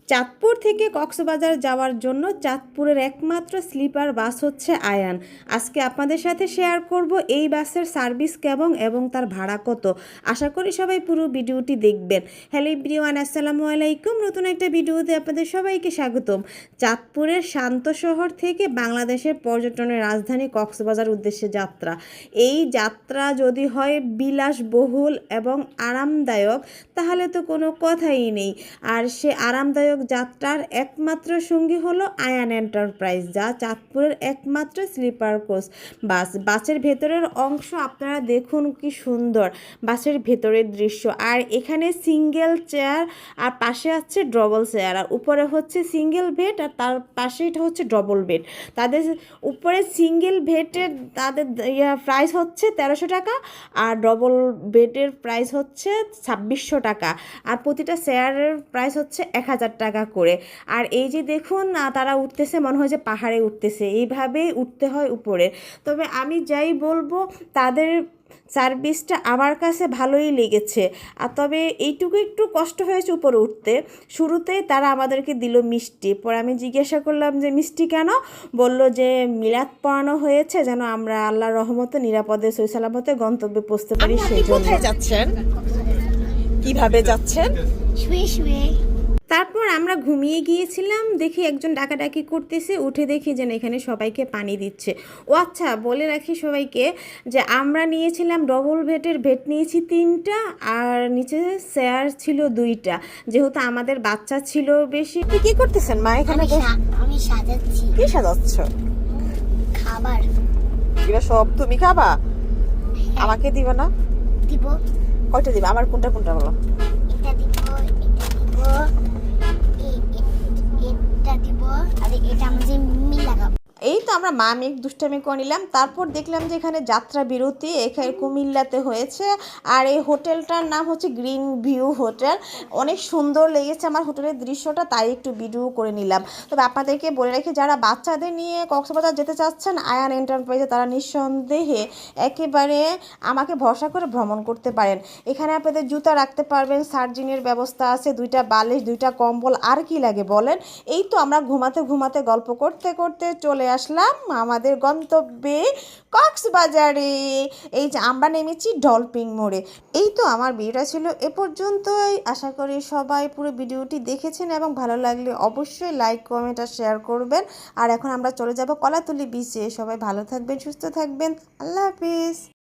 চাঁদপুর থেকে কক্সবাজার যাওয়ার জন্য চাঁদপুরের একমাত্র স্লিপার বাস হচ্ছে আয়ান। আজকে আপনাদের সাথে শেয়ার করব এই বাসের সার্ভিস কেমন এবং তার ভাড়া কত। আশা করি সবাই পুরো ভিডিওটি দেখবেন। হ্যালো এভরিওয়ান, আসসালামু আলাইকুম। নতুন একটা ভিডিওতে আপনাদের সবাইকে স্বাগতম। চাঁদপুরের শান্ত শহর থেকে বাংলাদেশের পর্যটনের রাজধানী কক্সবাজার উদ্দেশ্যে যাত্রা। এই যাত্রা যদি হয় বিলাসবহুল এবং আরামদায়ক, তাহলে তো কোনো কথাই নেই। আর সে আরামদায়ক যাত্রার একমাত্র সঙ্গী হলো আয়ান এন্টারপ্রাইজ, যা চাঁদপুরের একমাত্র স্লিপার কোচ বাসের ভেতরের অংশ আপনারা দেখুন কি সুন্দর বাসের ভেতরের দৃশ্য। আর এখানে সিঙ্গেল চেয়ার, আর পাশে আছে ডবল চেয়ার, আর উপরে হচ্ছে সিঙ্গেল বেড, আর তার পাশে এটা হচ্ছে ডবল বেড। তাদের উপরে সিঙ্গেল বেডের তাদের প্রাইস হচ্ছে 1300 টাকা, আর ডবল বেডের প্রাইস হচ্ছে 2600 টাকা, আর প্রতিটা চেয়ারের প্রাইস হচ্ছে 1000 টাকা করে। আর এই যে দেখুন তারা উঠতেছে, মনে হয় যে পাহাড়ে উঠতেছে, এইভাবেই উঠতে হয় উপরে। তবে আমি যাই বলবো, তাদের সার্ভিসটা আমার কাছে ভালোই লেগেছে। আর তবে এইটুকু একটু কষ্ট হয়েছে উপরে উঠতে। শুরুতেই তারা আমাদেরকে দিল মিষ্টি, পরে আমি জিজ্ঞাসা করলাম যে মিষ্টি কেন? বলল যে মিলাদ পড়ানো হয়েছে যেন আমরা আল্লাহর রহমতে নিরাপদে সহি সালামতে গন্তব্যে পৌঁছতে পারি, সেই জন্য। কোথায় যাচ্ছেন? কিভাবে যাচ্ছেন? শুয়ে শুয়ে। তারপর আমরা ঘুমিয়ে গিয়েছিলাম, দেখি একজন ডাকাডাকি করতেছে, উঠে দেখি যেন এখানে সবাইকে পানি দিচ্ছে। ও আচ্ছা, বলে রাখি সবাইকে যে আমরা নিয়েছিলাম ডবল বেডের বেড নিয়েছি 3টা, আর নিচে চেয়ার ছিল 2টা, যেহেতু আমাদের বাচ্চা ছিল বেশি। কি করতেছেন মা এখানে? আমি সাজাচ্ছি কি সাজাচ্ছ? খাবার এগুলো সব তুমি খাবা? আমাকে দিবে না? দিব। কয়টা দিবে? আমার কোনটা কোনটা বলো। এটা দিব, এটা দিব, আর এটা আমাদের লাগাবো। এই তো আমরা মা আমি দুষ্টামি করে নিলাম। তারপর দেখলাম যে এখানে যাত্রা বিরতি এখানে কুমিল্লাতে হয়েছে, আর এই হোটেলটার নাম হচ্ছে গ্রিন ভিউ হোটেল। অনেক সুন্দর লেগেছে আমার হোটেলের দৃশ্যটা, তাই একটু ভিডিও করে নিলাম। তবে আপনাদেরকে বলে রাখি, যারা বাচ্চাদের নিয়ে কক্সবাজার যেতে চাচ্ছেন আয়ান এন্টারপ্রাইজে, তারা নিঃসন্দেহে একেবারে আমাকে ভরসা করে ভ্রমণ করতে পারেন। এখানে আপনাদের জুতা রাখতে পারবেন, সার্জিংয়ের ব্যবস্থা আছে, 2টা বালিশ, 2টা কম্বল, আর কি লাগে বলেন। এই তো আমরা ঘুমাতে ঘুমাতে গল্প করতে করতে চলে আসলাম আমাদের গন্তব্যে কক্সবাজারে। এই যে আমরা নেমেছি ডলফিন মোড়ে। এই তো আমার ভিডিওটা ছিল এ পর্যন্তই। আশা করি সবাই পুরো ভিডিওটি দেখেছেন এবং ভালো লাগলে অবশ্যই লাইক, কমেন্ট আর শেয়ার করবেন। আর এখন আমরা চলে যাব কলাতলি বিচে। সবাই ভালো থাকবেন, সুস্থ থাকবেন। আল্লাহ হাফিজ।